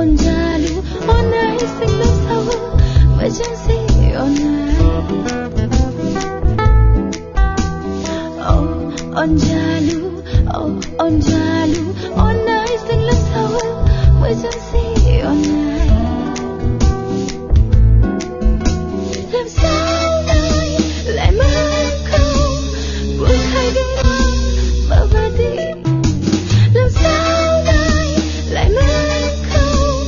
onjalu onai singlo sawu vajansi onai onjalu onai singlo sawu vajansi onai làm sao nay lại mang không buông hai đứa mơ và đi làm sao nay lại mang không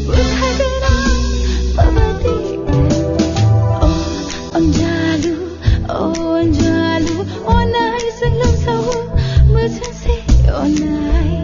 buông hai đứa mơ và đi onjalu onai sing lam sao mơ chân si onai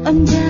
Anja